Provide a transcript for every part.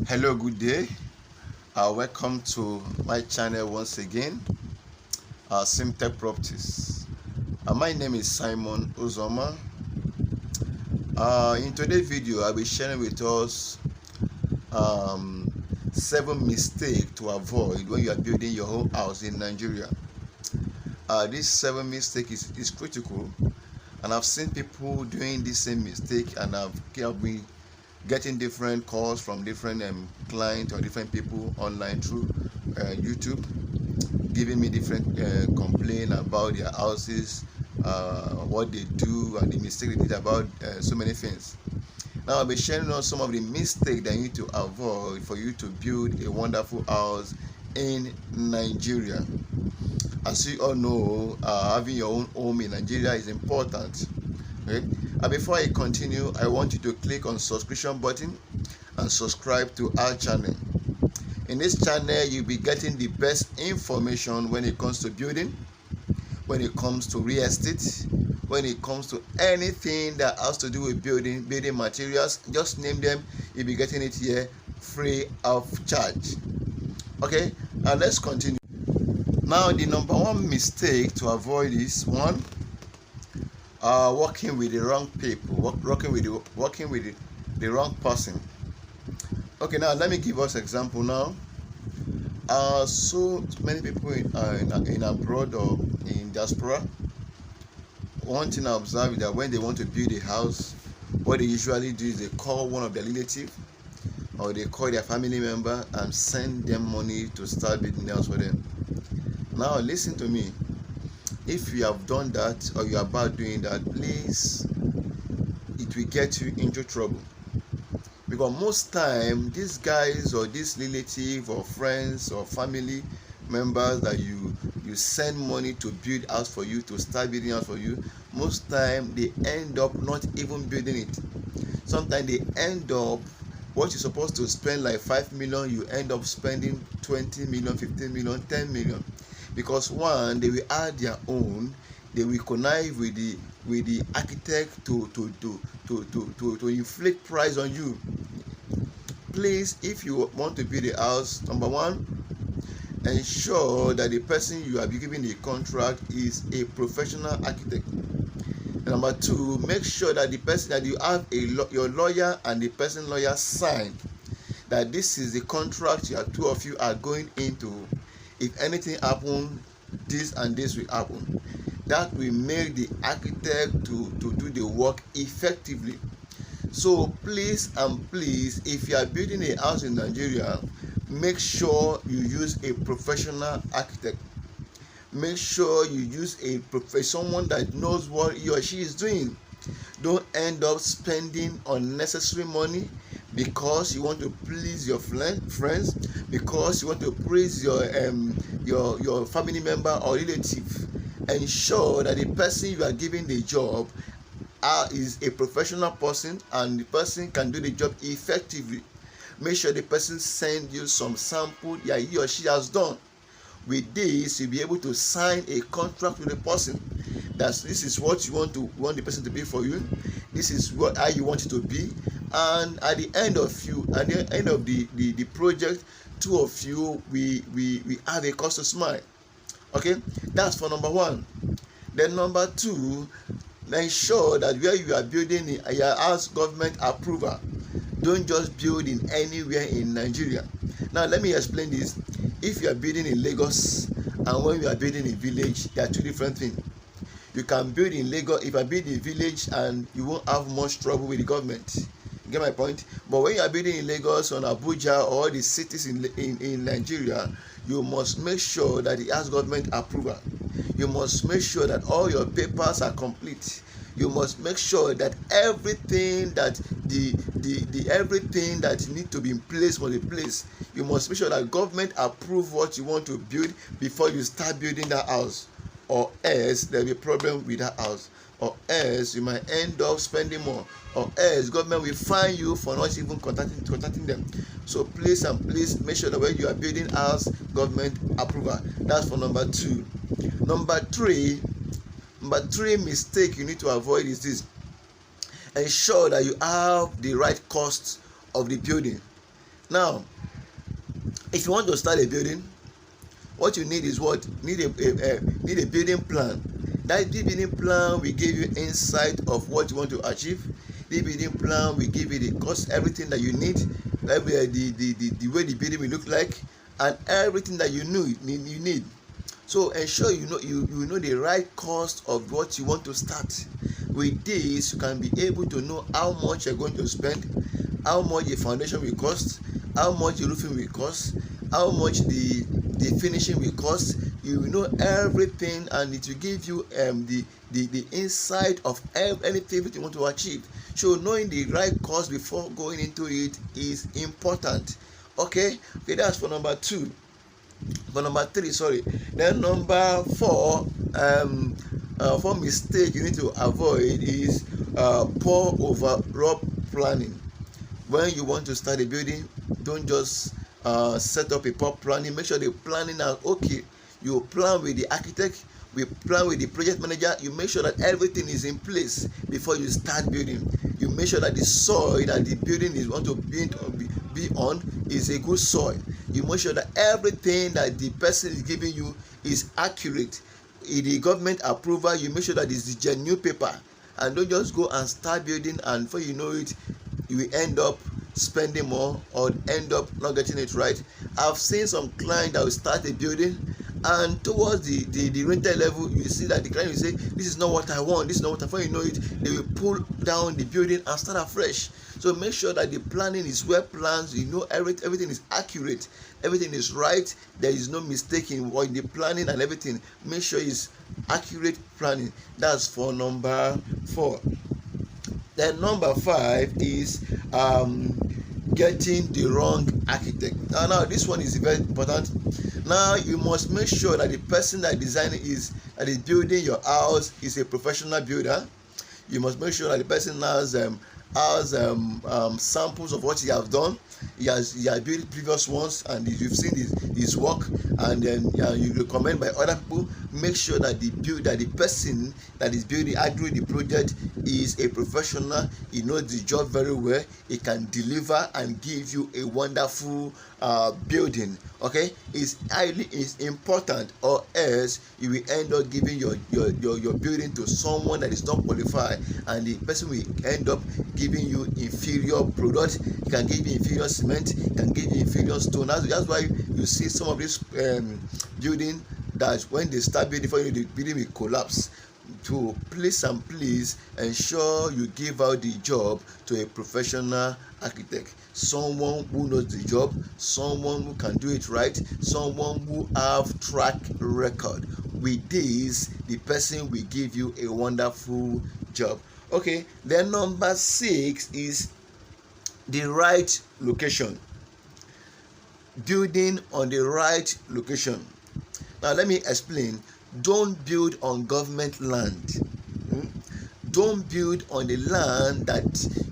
Hello, good day. Welcome to my channel once again, Simtech Properties. My name is Simon Uzoma. In today's video, I'll be sharing with us 7 mistakes to avoid when you are building your own house in Nigeria. This 7 mistakes is critical, and I've seen people doing this same mistake, and I've been getting different calls from different clients or different people online through YouTube, giving me different complaints about their houses, what they do, and the mistake they did about so many things. Now I'll be sharing on some of the mistakes that you need to avoid for you to build a wonderful house in Nigeria. As you all know, having your own home in Nigeria is important. Okay? Before I continue, I want you to click on subscription button and subscribe to our channel. In this channel, you'll be getting the best information when it comes to building, when it comes to real estate, when it comes to anything that has to do with building materials. Just name them, you'll be getting it here free of charge. Okay, now let's continue. Now the number one mistake to avoid is one, working with the wrong people, working with the wrong person. Okay, now let me give us example now. So many people in abroad or in diaspora, one thing I observe is that when they want to build a house, what they usually do is they call one of their relatives or they call their family member and send them money to start building the house for them. Now listen to me. If you have done that or you are about doing that, please, it will get you into trouble. Because most time, these guys or these relative or friends or family members that you send money to build house for you, to start building house for you, most time they end up not even building it. Sometimes they end up, what you're supposed to spend like 5 million, you end up spending 20 million, 15 million, 10 million. Because one, they will add their own, they will connive with the architect to inflict price on you. Please, if you want to build a house, number one, ensure that the person you are giving the contract is a professional architect. Number two, make sure that the person that you have your lawyer and the person lawyer sign that this is the contract two of you are going into. If anything happens, this and this will happen. That will make the architect to do the work effectively. So please and please, if you are building a house in Nigeria, make sure you use a professional architect. Make sure you use someone that knows what he or she is doing. Don't end up spending unnecessary money because you want to please your friends, because you want to please your family member or relative. Ensure that the person you are giving the job is a professional person and the person can do the job effectively. Make sure the person send you some sample that he or she has done. With this, you'll be able to sign a contract with the person. This is what you want the person to be for you. This is how you want it to be. And at the end of the project, two of you we have a cause to smile. Okay, that's for number one. Then number two, ensure that where you are building your house government approval. Don't just build in anywhere in Nigeria. Now let me explain this. If you are building in Lagos and when you are building in village, there are two different things. You can build in Lagos, if I build in village, and you won't have much trouble with the government. You get my point? But when you are building in Lagos or Abuja or all the cities in Nigeria, you must make sure that it has government approval. You must make sure that all your papers are complete. You must make sure that everything that everything that need to be in place for the place. You must make sure that government approve what you want to build before you start building that house, or else there will be a problem with that house, or else you might end up spending more, or else government will fine you for not even contacting them. So please and please make sure that when you are building house, government approval. That's for number two. Number three mistake you need to avoid is this. Ensure that you have the right cost of the building. Now, if you want to start a building, what you need is what? Need a building plan. That building plan will give you insight of what you want to achieve. The building plan will give you the cost, everything that you need, the way the building will look like, and everything that you need. So ensure you know the right cost of what you want to start. With this, you can be able to know how much you're going to spend, how much the foundation will cost, how much the roofing will cost, how much the finishing will cost. You will know everything, and it will give you the insight of anything that you want to achieve. So knowing the right cost before going into it is important. Okay, that's for number 2. For number 3, sorry. Then number 4, for mistake you need to avoid is poor overall planning. When you want to start a building, don't just set up a poor planning. Make sure the planning are okay. You plan with the architect, we plan with the project manager. You make sure that everything is in place before you start building. You make sure that the soil that the building is want to be on is a good soil. You make sure that everything that the person is giving you is accurate. In the government approval, you make sure that it's the genuine paper, and don't just go and start building, and before you know it, you will end up spending more or end up not getting it right. I've seen some clients that will start a building, and towards the rental level, you see that the client will say, this is not what I want, this is not what I want. You know it, they will pull down the building and start afresh. So make sure that the planning is well planned. You know everything is accurate, everything is right, there is no mistake in the planning and everything. Make sure it's accurate planning. That's for number 4. Then number 5 is getting the wrong architect. Now this one is very important. Now you must make sure that the person that is building your house is a professional builder. You must make sure that the person has samples of what he has done. He has built previous ones, and you've seen his work, and then you recommend by other people. Make sure that the person that is building the project is a professional. He knows the job very well. He can deliver and give you a wonderful building. Okay, it's important, or else you will end up giving your building to someone that is not qualified, and the person will end up giving you inferior product. He can give you inferior cement, he can give you inferior stone. That's why you see some of this building that when they start building for you, the building will collapse. To please ensure you give out the job to a professional architect, someone who knows the job, someone who can do it right, someone who have track record. With this, the person will give you a wonderful job. Okay, then number 6 is the right location. Building on the right location. Now let me explain. Don't build on government land. Don't build on the land that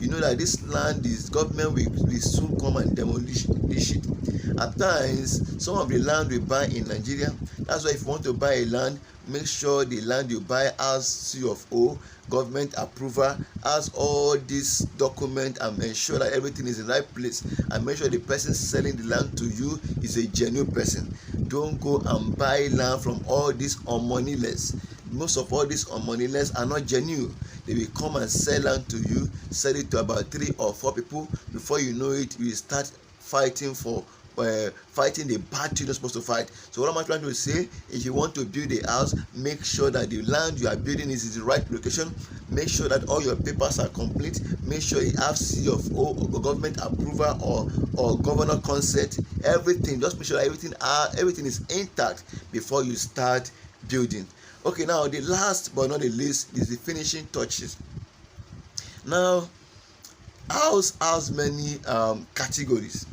you know that this land is government will soon come and demolish it. At times, some of the land we buy in Nigeria. That's why if you want to buy a land, make sure the land you buy has C of O, government approval, has all these documents, and ensure that everything is in the right place, and make sure the person selling the land to you is a genuine person. Don't go and buy land from all these unmoneyless. Most of all these unmoneyless are not genuine. They will come and sell land to you, sell it to about 3 or 4 people. Before you know it, you will start fighting the battle you're not supposed to fight. So what am I trying to say? If you want to build a house, make sure that the land you are building is in the right location. Make sure that all your papers are complete. Make sure you have C of O, or government approval, or governor consent. Everything. Just make sure that everything is intact before you start building. Okay, now the last but not the least is the finishing touches. Now, house has many categories.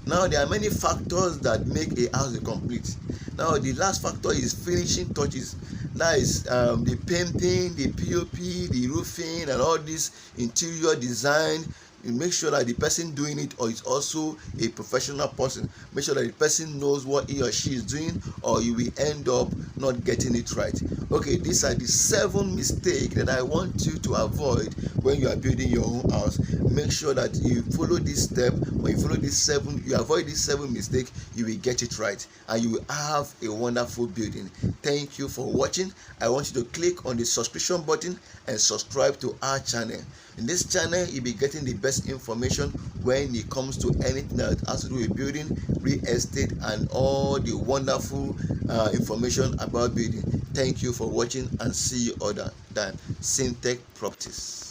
Now there are many factors that make a house complete. Now the last factor is finishing touches. That is the painting, the POP, the roofing, and all this interior design. You make sure that the person doing it or is also a professional person. Make sure that the person knows what he or she is doing, or you will end up not getting it right. Okay, these are the 7 mistakes that I want you to avoid when you are building your own house. Make sure that you follow this step. When you follow these 7, you avoid these 7 mistakes, you will get it right and you will have a wonderful building. Thank you for watching. I want you to click on the subscription button and subscribe to our channel. In this channel, you'll be getting the best information when it comes to anything that has to do with building, real estate, and all the wonderful information about building. Thank you for watching, and see you other than Syntech Properties.